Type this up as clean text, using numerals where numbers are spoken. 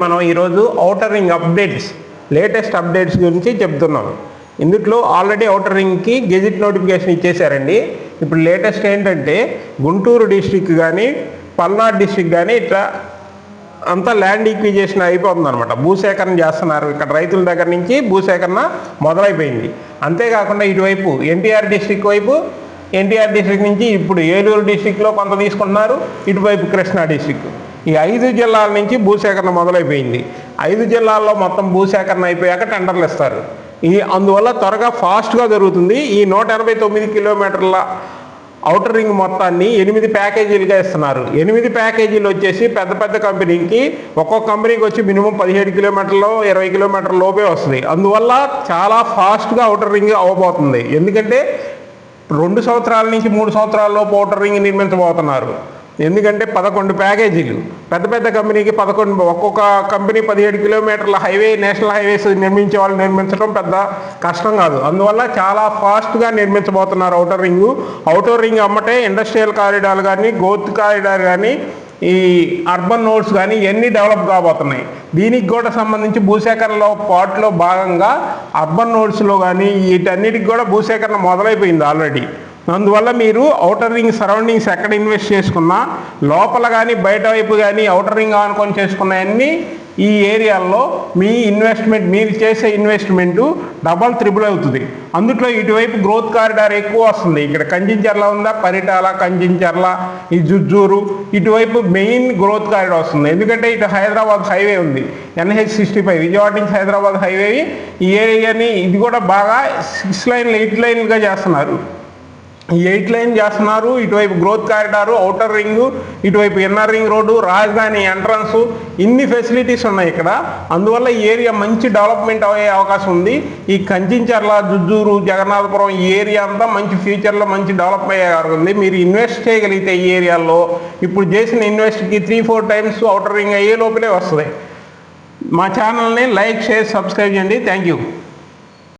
మనం ఈరోజు outer ring updates latest updates గురించి చెప్తున్నాం. ఇందులో ఆల్రెడీ ఔటర్ రింగ్కి గెజిట్ నోటిఫికేషన్ ఇచ్చేసారండి. ఇప్పుడు లేటెస్ట్ ఏంటంటే గుంటూరు డిస్ట్రిక్ట్ కానీ పల్నాడు డిస్ట్రిక్ట్ కానీ ఇట్లా అంతా ల్యాండ్ ఈక్విజేషన్ అయిపోతుంది అనమాట. భూసేకరణ చేస్తున్నారు. ఇక్కడ రైతుల దగ్గర నుంచి భూసేకరణ మొదలైపోయింది. అంతేకాకుండా ఇటువైపు ఎన్టీఆర్ డిస్ట్రిక్ట్ వైపు ఎన్టీఆర్ డిస్ట్రిక్ట్ నుంచి ఇప్పుడు ఏలూరు డిస్ట్రిక్ట్లో కొంత తీసుకుంటున్నారు. ఇటువైపు కృష్ణా డిస్ట్రిక్ట్ ఈ 5 జిల్లాల నుంచి భూసేకరణ మొదలైపోయింది. 5 జిల్లాల్లో మొత్తం భూసేకరణ అయిపోయాక టెండర్లు ఇస్తారు. అందువల్ల త్వరగా ఫాస్ట్గా జరుగుతుంది. ఈ 189 కిలోమీటర్ల ఔటర్ రింగ్ మొత్తాన్ని 8 ప్యాకేజీలుగా ఇస్తున్నారు. 8 ప్యాకేజీలు వచ్చేసి పెద్ద పెద్ద కంపెనీకి ఒక్కొక్క కంపెనీకి వచ్చి మినిమం 17 కిలోమీటర్లు 20 కిలోమీటర్ల లోపే వస్తుంది. అందువల్ల చాలా ఫాస్ట్గా ఔటర్ రింగ్ అవ్వబోతుంది. ఎందుకంటే 2 సంవత్సరాల నుంచి 3 సంవత్సరాల లోపు ఔటర్ రింగ్ నిర్మించబోతున్నారు. ఎందుకంటే 11 ప్యాకేజీలు పెద్ద పెద్ద కంపెనీకి 11, ఒక్కొక్క కంపెనీ 17 కిలోమీటర్ల హైవే నేషనల్ హైవేస్ నిర్మించే వాళ్ళు నిర్మించడం పెద్ద కష్టం కాదు. అందువల్ల చాలా ఫాస్ట్గా నిర్మించబోతున్నారు ఔటర్ రింగు. ఔటర్ రింగ్ అమ్మటే ఇండస్ట్రియల్ కారిడార్ కానీ గ్రోత్ కారిడార్ కానీ ఈ అర్బన్ నోడ్స్ కానీ ఇవన్నీ డెవలప్ కాబోతున్నాయి. దీనికి కూడా సంబంధించి భూసేకరణలో పార్ట్లో భాగంగా అర్బన్ నోడ్స్లో కానీ వీటన్నిటికి కూడా భూసేకరణ మొదలైపోయింది ఆల్రెడీ. అందువల్ల మీరు ఔటర్ రింగ్ సరౌండింగ్స్ ఎక్కడ ఇన్వెస్ట్ చేసుకున్నా లోపల కానీ బయట వైపు కానీ ఔటర్ రింగ్ ఆనుకొని చేసుకున్నాయన్నీ ఈ ఏరియాల్లో మీ ఇన్వెస్ట్మెంట్ మీరు చేసే ఇన్వెస్ట్మెంటు డబల్ త్రిబుల్ అవుతుంది. అందులో ఇటువైపు గ్రోత్ కారిడార్ ఎక్కువ వస్తుంది. ఇక్కడ కంచించర్ల ఉందా, పరిటాల, కంచించర్ల, ఈ జుజ్జూరు ఇటువైపు మెయిన్ గ్రోత్ కారిడార్ వస్తుంది. ఎందుకంటే ఇటు హైదరాబాద్ హైవే ఉంది, NH65 విజయవాడ నుంచి హైదరాబాద్ హైవే. ఈ ఏరియాని ఇది కూడా బాగా 6 లైన్లు 8 లైన్లుగా చేస్తున్నారు. ఈ 8 లైన్ చేస్తున్నారు. ఇటువైపు గ్రోత్ కారిడారు, ఔటర్ రింగు, ఇటువైపు ఇన్నర్ రింగ్ రోడ్డు, రాజధాని ఎంట్రన్స్, ఇన్ని ఫెసిలిటీస్ ఉన్నాయి ఇక్కడ. అందువల్ల ఈ ఏరియా మంచి డెవలప్మెంట్ అయ్యే అవకాశం ఉంది. ఈ కంచించర్ల, జుజ్జూరు, జగన్నాథపురం ఈ ఏరియా అంతా మంచి ఫ్యూచర్లో మంచి డెవలప్ అయ్యే ఉంది. మీరు ఇన్వెస్ట్ చేయగలిగితే ఈ ఏరియాలో ఇప్పుడు చేసిన ఇన్వెస్ట్కి 3-4 టైమ్స్ ఔటర్ రింగ్ అయ్యే లోపలే వస్తుంది. మా ఛానల్ని లైక్, షేర్, సబ్స్క్రైబ్ చేయండి. Thank you.